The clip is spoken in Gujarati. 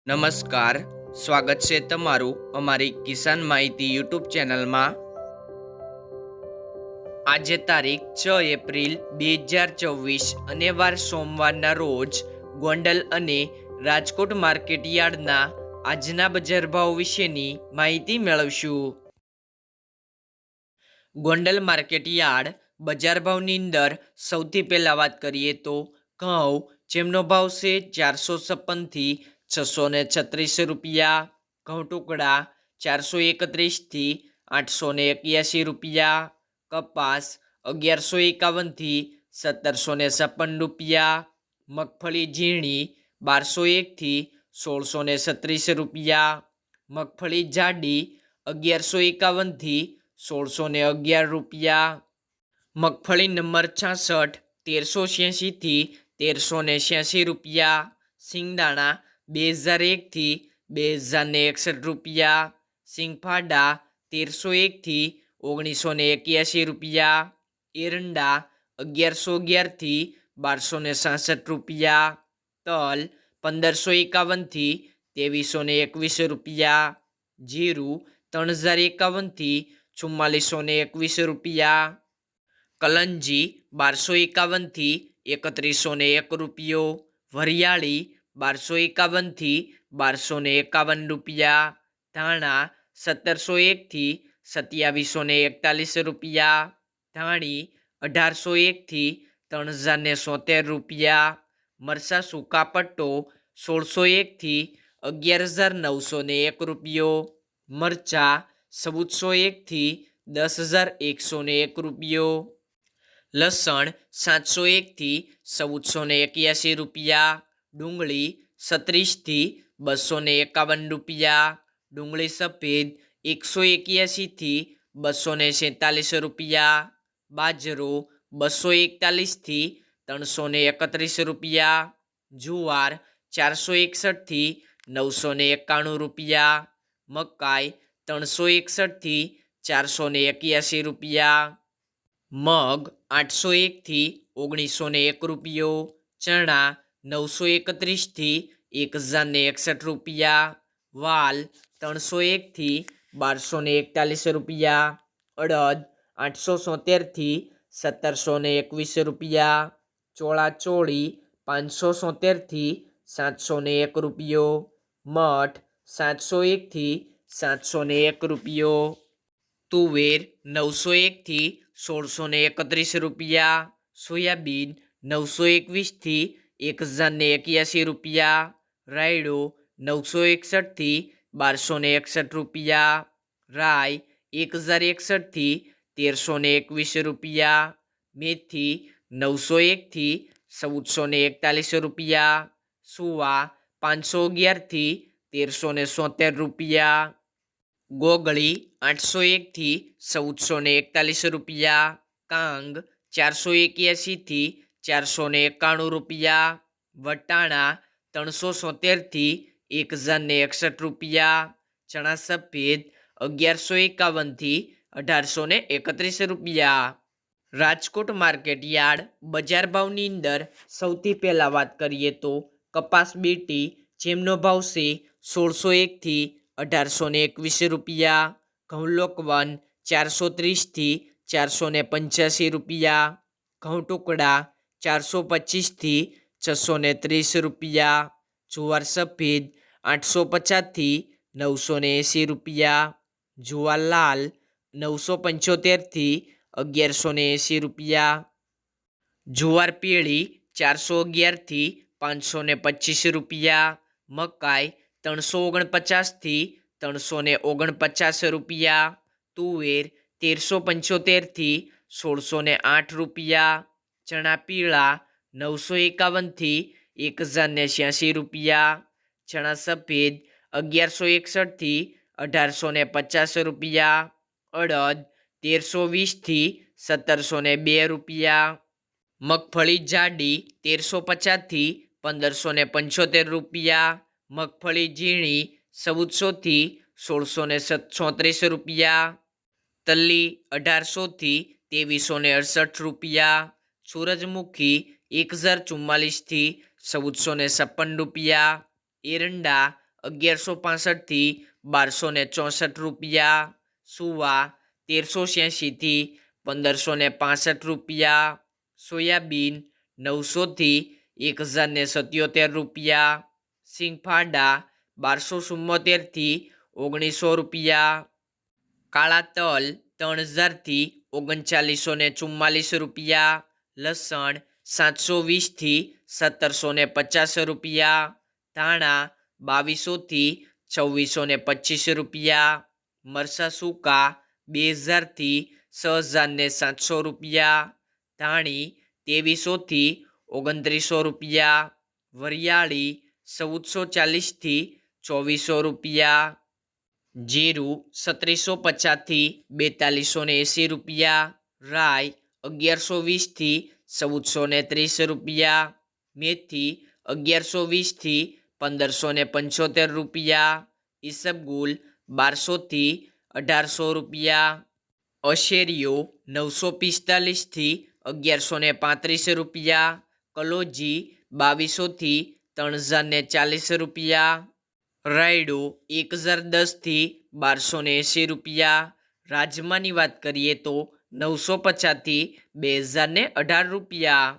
નમસ્કાર. સ્વાગત છે તમારું અમારી કિસાન માહિતી યુટ્યુબ ચેનલમાં. આજે તારીખ 6 એપ્રિલ 2024 અને વાર સોમવારના રોજ ગોંડલ અને રાજકોટ માર્કેટ યાર્ડના આજના બજાર ભાવ વિશેની માહિતી મેળવશું. ગોંડલ માર્કેટ યાર્ડ બજાર ભાવની અંદર સૌથી પહેલાં વાત કરીએ તો ઘઉં, જેમનો ભાવ છે 456 થી 636 રૂપિયા. ઘઉં ટુકડા 431 થી 881 રૂપિયા. કપાસ 1151 થી 1756 રૂપિયા. મગફળી ઝીણી 1201 થી 1636 રૂપિયા. મગફળી જાડી 1151 થી 1611 રૂપિયા. મગફળી નંબર 66 1386 થી 1386 રૂપિયા. સિંગદાણા 2001 થી 2061 રૂપિયા. સિંગફાડા 1301 થી 1981 રૂપિયા. એરંડા 1111 થી 1266 રૂપિયા. તલ 1551 થી 2321 રૂપિયા. જીરું 3051 થી 4421 રૂપિયા. કલંજી 1251 થી 3101 રૂપિયો. વરિયાળી 1251 થી 1251 રૂપિયા. ધાણા 1701 થી 2741 રૂપિયા. ધાણી 1801 થી 3073 રૂપિયા. મરચાં સૂકા પટ્ટો 1601 થી 11901 રૂપિયો. મરચાં 1401 થી 10101 રૂપિયો. લસણ 701 થી 1481 રૂપિયા. ડુંગળી 36 થી 251 રૂપિયા. ડુંગળી સફેદ 181 થી 247 રૂપિયા. બાજરો 241 થી 331 રૂપિયા. જુવાર 461 થી 991 રૂપિયા. મકાઈ 361 થી 481 રૂપિયા. મગ 801 થી 1901 રૂપિયો. ચણા 931 થી 1061 રૂપિયા. વાલ 301 થી 1241 રૂપિયા. અડદ 870 થી 1721 રૂપિયા. ચોળા ચોળી 570 થી 701 રૂપિયો. મઠ 701 થી 701 રૂપિયો. તુવેર 901 થી 1631 રૂપિયા. સોયાબીન 921 થી 1081 રૂપિયા. રાયડો 961 થી 1261 રૂપિયા. રાઈ 1061 થી 1321 રૂપિયા. મેથી 901 થી 1441 રૂપિયા. સુવા 511 થી 1370 રૂપિયા. ગોગળી 801 થી 1441 રૂપિયા. કાંગ 481 થી 491 રૂપિયા. વટાણા 370 થી 1061 રૂપિયા. ચણા સફેદ 1151 થી 1831 રૂપિયા. રાજકોટ માર્કેટ યાર્ડ બજાર ભાવની અંદર સૌથી પહેલાં વાત કરીએ તો કપાસ બીટી, જેમનો ભાવ છે 1601 થી 1821 રૂપિયા. ઘઉં લોકવન 430 થી 485 રૂપિયા. ઘઉં ટુકડા 425 થી 630 રૂપિયા. જુવાર સફેદ 850 થી 980 રૂપિયા. જુવાર લાલ 975 થી 1180 રૂપિયા. જુવાર પીળી 411 થી 525 રૂપિયા. મકાઈ 349 થી 349 રૂપિયા. તુવેર 1375 થી 1608 રૂપિયા. ચણા પીળા 951 થી 1086 રૂપિયા. ચણા સફેદ 1161 થી 1850 રૂપિયા. અડદ 1320 થી 1702 રૂપિયા. મગફળી જાડી 1350 થી 1575 રૂપિયા. મગફળી ઝીણી 1400 થી 1636 રૂપિયા. તલ્લી 1800 થી 2368 રૂપિયા. સૂરજમુખી 1044 થી 1456 રૂપિયા. એરંડા 1165થી 1264 રૂપિયા, સુવા 1386થી 1565 રૂપિયા, સોયાબીન 900થી 1077 રૂપિયા, સિંગફાડા 1274થી 1900 રૂપિયા, કાળા તલ 3000થી 3944 રૂપિયા, લસણ 720થી 1750 રૂપિયા, ધાણા 2200થી 2625 રૂપિયા, મરચાં સૂકા 2000થી 6700 રૂપિયા, ધાણી 2300થી 2900 રૂપિયા, વરિયાળી 1440થી 2400 રૂપિયા, જીરું 3750થી 4280 રૂપિયા, રાઈ 1120થી 1430 રૂપિયા, મેથી 1120થી 1575 રૂપિયા, ઈસબગુલ 1200થી 1800 રૂપિયા, અશેરીઓ 945થી 1135 રૂપિયા, કલોજી 2200થી 3040 રૂપિયા, રાયડો 1010થી 1280 રૂપિયા, રાજમાની વાત કરીએ તો 950થી 2018 રૂપિયા.